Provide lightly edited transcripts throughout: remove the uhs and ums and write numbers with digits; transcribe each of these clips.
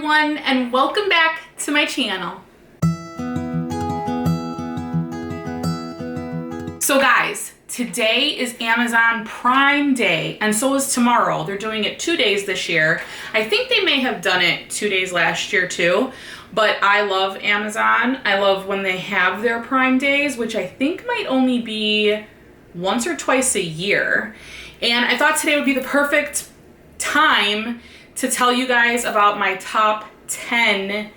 everyone, and welcome back to my channel. So guys, today is Amazon Prime Day, and so is tomorrow. They're doing it 2 days this year. I think they may have done it 2 days last year too, but I love Amazon. I love when they have their Prime Days, which I think might only be once or twice a year. And I thought today would be the perfect time to tell you guys about my top 10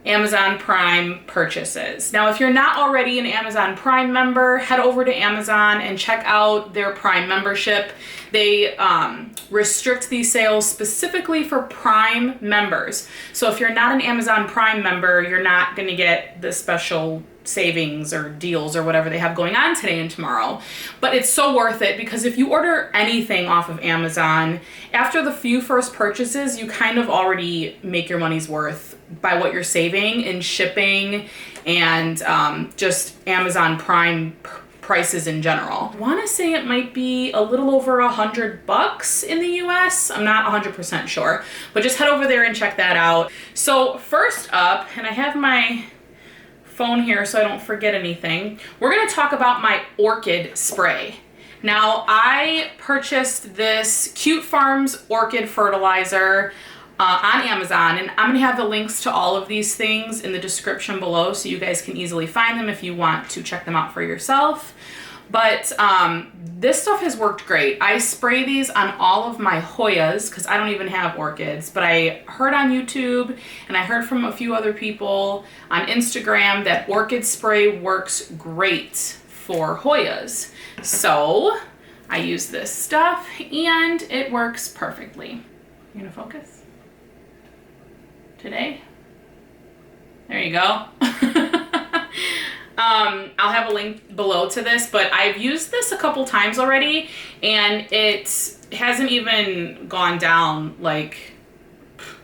Amazon Prime purchases. Now, if you're not already an Amazon Prime member, head over to Amazon and check out their Prime membership. They restrict these sales specifically for Prime members. So if you're not an Amazon Prime member, you're not going to get the special savings or deals or whatever they have going on today and tomorrow. But it's so worth it, because if you order anything off of Amazon, after the few first purchases, you kind of already make your money's worth by what you're saving in shipping and just Amazon Prime prices in general. I want to say it might be a little over $100 in the US. I'm not 100% sure, but just head over there and check that out. So first up, and I have my phone here so I don't forget anything, we're going to talk about my Orchid Spray. Now, I purchased this Cute Farms Orchid Fertilizer on Amazon, and I'm going to have the links to all of these things in the description below so you guys can easily find them if you want to check them out for yourself. But this stuff has worked great. I spray these on all of my Hoyas because I don't even have orchids, but I heard on YouTube and I heard from a few other people on Instagram that Orchid Spray works great for Hoyas. So I use this stuff and it works perfectly. You gonna focus? Today? There you go. I'll have a link below to this, but I've used this a couple times already and it hasn't even gone down like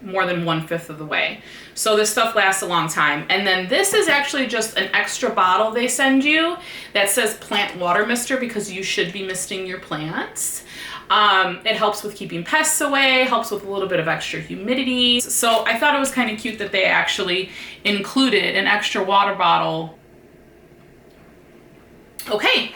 more than 1/5 of the way. So this stuff lasts a long time. And then this is actually just an extra bottle they send you that says plant water mister, because you should be misting your plants. It helps with keeping pests away, helps with a little bit of extra humidity. So I thought it was kind of cute that they actually included an extra water bottle. Okay,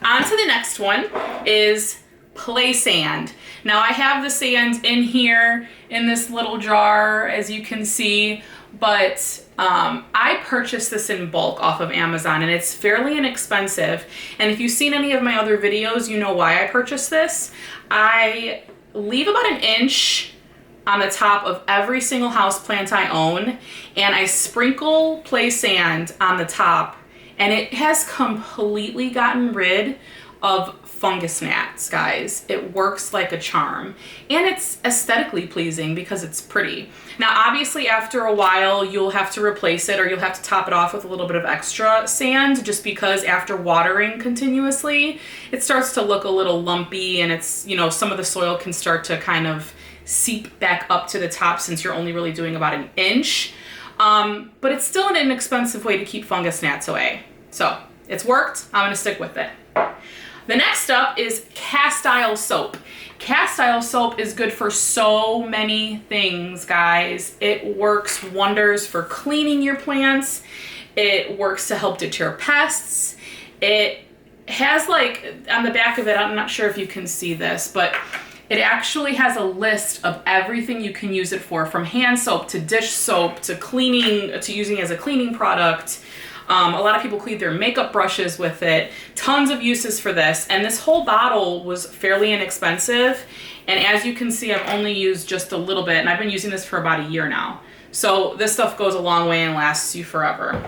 on to the next one is play sand. Now I have the sand in here in this little jar, as you can see, but I purchased this in bulk off of Amazon and it's fairly inexpensive. And if you've seen any of my other videos, you know why I purchased this. I leave about 1 inch on the top of every single house plant I own, and I sprinkle play sand on the top, and it has completely gotten rid of fungus gnats, guys. It works like a charm, and it's aesthetically pleasing because it's pretty. Now, obviously, after a while, you'll have to replace it or you'll have to top it off with a little bit of extra sand, just because after watering continuously, it starts to look a little lumpy, and it's, you know, some of the soil can start to kind of seep back up to the top since you're only really doing about 1 inch. But it's still an inexpensive way to keep fungus gnats away. So it's worked. I'm going to stick with it. The next up is Castile Soap. Castile Soap is good for so many things, guys. It works wonders for cleaning your plants. It works to help deter pests. It has, like, on the back of it, I'm not sure if you can see this, but it actually has a list of everything you can use it for, from hand soap to dish soap to cleaning, to using as a cleaning product. A lot of people clean their makeup brushes with it. Tons of uses for this. And this whole bottle was fairly inexpensive. And as you can see, I've only used just a little bit, and I've been using this for about 1 year now. So this stuff goes a long way and lasts you forever.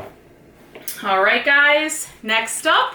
All right, guys, next up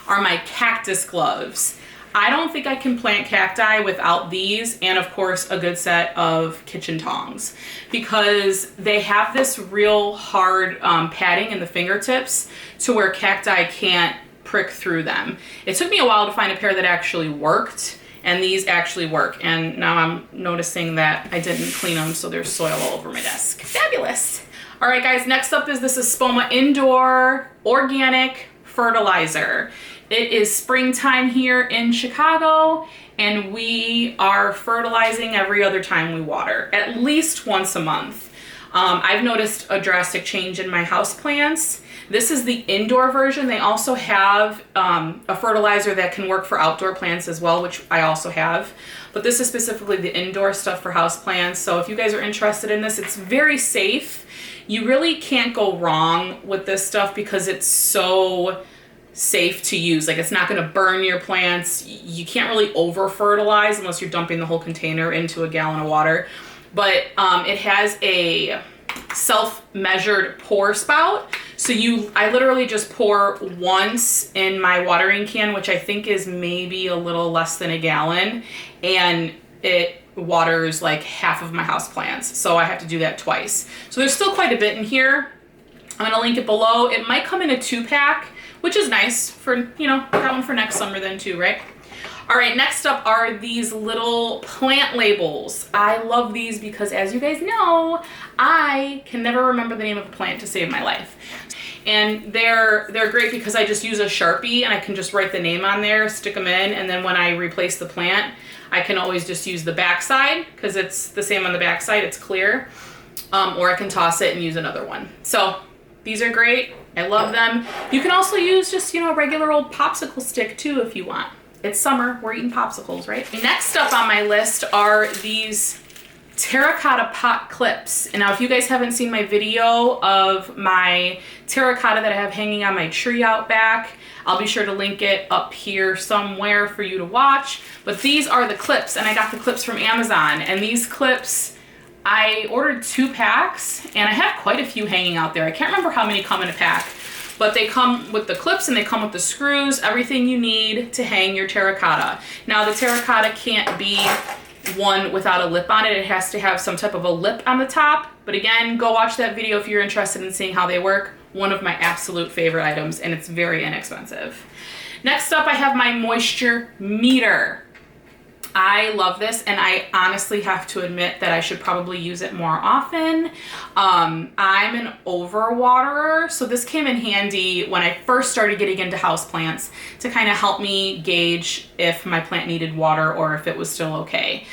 are my Cactus Gloves. I don't think I can plant cacti without these, and of course a good set of kitchen tongs, because they have this real hard padding in the fingertips to where cacti can't prick through them. It took me a while to find a pair that actually worked, and these actually work. And now I'm noticing that I didn't clean them, so there's soil all over my desk. Fabulous. All right, guys, next up is this Espoma Indoor Organic Fertilizer. It is springtime here in Chicago, and we are fertilizing every other time we water, at least once a month. I've noticed a drastic change in my houseplants. This is the indoor version. They also have a fertilizer that can work for outdoor plants as well, which I also have. But this is specifically the indoor stuff for houseplants. So if you guys are interested in this, it's very safe. You really can't go wrong with this stuff because it's so safe to use. Like, it's not going to burn your plants. You can't really over fertilize unless you're dumping the whole container into a gallon of water. But it has a self-measured pour spout. So I literally just pour once in my watering can, which I think is maybe a little less than a gallon, and it waters like half of my houseplants. So I have to do that twice. So there's still quite a bit in here. I'm gonna link it below. It might come in a 2-pack, which is nice for, you know, got one for next summer then too, right? All right, next up are these little plant labels. I love these because, as you guys know, I can never remember the name of a plant to save my life. And they're great because I just use a Sharpie and I can just write the name on there, stick them in, and then when I replace the plant, I can always just use the backside because it's the same on the backside, it's clear. Or I can toss it and use another one. So these are great. I love them. You can also use just, you know, a regular old popsicle stick too if you want. It's summer, we're eating popsicles, right? Next up on my list are these terracotta pot clips. And now if you guys haven't seen my video of my terracotta that I have hanging on my tree out back, I'll be sure to link it up here somewhere for you to watch. But these are the clips, and I got the clips from Amazon. And these clips, I ordered 2 packs, and I have quite a few hanging out there. I can't remember how many come in a pack. But they come with the clips and they come with the screws, everything you need to hang your terracotta. Now the terracotta can't be one without a lip on it. It has to have some type of a lip on the top. But again, go watch that video if you're interested in seeing how they work. One of my absolute favorite items, and it's very inexpensive. Next up, I have my moisture meter. I love this, and I honestly have to admit that I should probably use it more often. I'm an overwaterer, so this came in handy when I first started getting into houseplants to kind of help me gauge if my plant needed water or if it was still okay.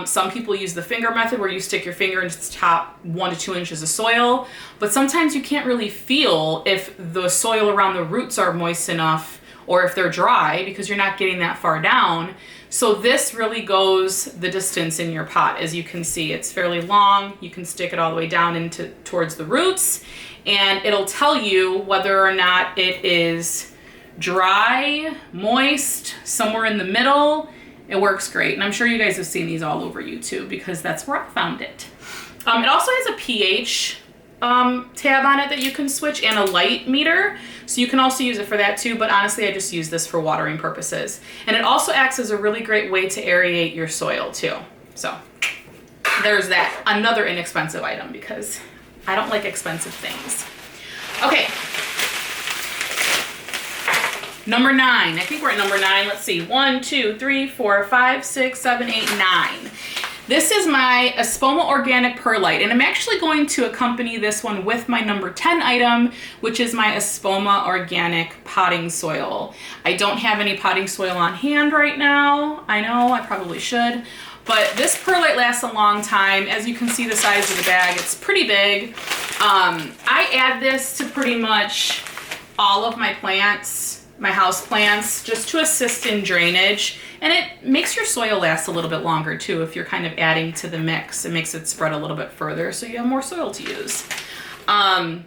Some people use the finger method where you stick your finger into the top 1 to 2 inches of soil, but sometimes you can't really feel if the soil around the roots are moist enough or if they're dry because you're not getting that far down. So this really goes the distance in your pot. As you can see, it's fairly long. You can stick it all the way down towards the roots, and it'll tell you whether or not it is dry, moist, somewhere in the middle. It works great, and I'm sure you guys have seen these all over YouTube because that's where I found it. It also has a pH tab on it that you can switch, and a light meter, so you can also use it for that too, but honestly I just use this for watering purposes. And it also acts as a really great way to aerate your soil too. So there's that, another inexpensive item because I don't like expensive things. Okay, number 9. I think we're at number 9. Let's see, 1, 2, 3, 4, 5, 6, 7, 8, 9. This is my Espoma Organic Perlite, and I'm actually going to accompany this one with my number 10 item, which is my Espoma Organic Potting Soil. I don't have any potting soil on hand right now. I know, I probably should. But this perlite lasts a long time. As you can see the size of the bag, it's pretty big. I add this to pretty much all of my plants, my house plants, just to assist in drainage. And it makes your soil last a little bit longer too if you're kind of adding to the mix. It makes it spread a little bit further so you have more soil to use. I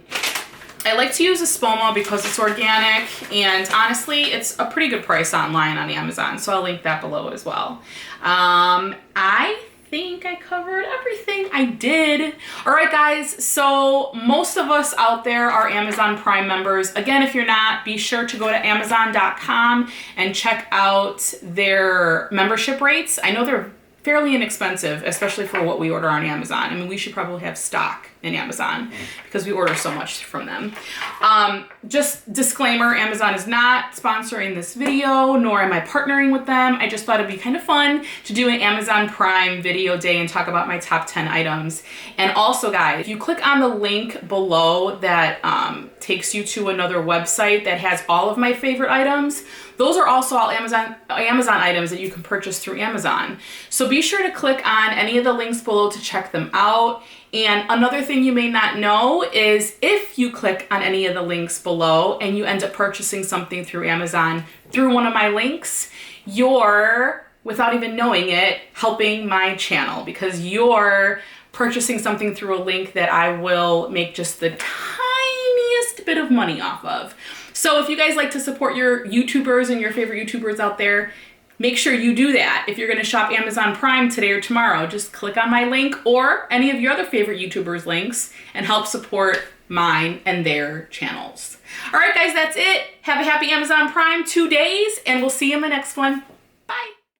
like to use Espoma because it's organic, and honestly it's a pretty good price online on Amazon, so I'll link that below as well. I think I covered everything. I did. All right guys, so most of us out there are Amazon Prime members. Again, if you're not, be sure to go to amazon.com and check out their membership rates. I know they're fairly inexpensive, especially for what we order on Amazon. I mean, we should probably have stock in Amazon because we order so much from them. Just disclaimer, Amazon is not sponsoring this video, nor am I partnering with them. I just thought it'd be kind of fun to do an Amazon Prime video day and talk about my top 10 items. And also guys, if you click on the link below that takes you to another website that has all of my favorite items, those are also all Amazon items that you can purchase through Amazon. So be sure to click on any of the links below to check them out. And another thing you may not know is if you click on any of the links below and you end up purchasing something through Amazon through one of my links, you're, without even knowing it, helping my channel because you're purchasing something through a link that I will make just the tiniest bit of money off of. So if you guys like to support your YouTubers and your favorite YouTubers out there, make sure you do that. If you're gonna shop Amazon Prime today or tomorrow, just click on my link or any of your other favorite YouTubers' links and help support mine and their channels. All right, guys, that's it. Have a happy Amazon Prime 2 days, and we'll see you in the next one. Bye.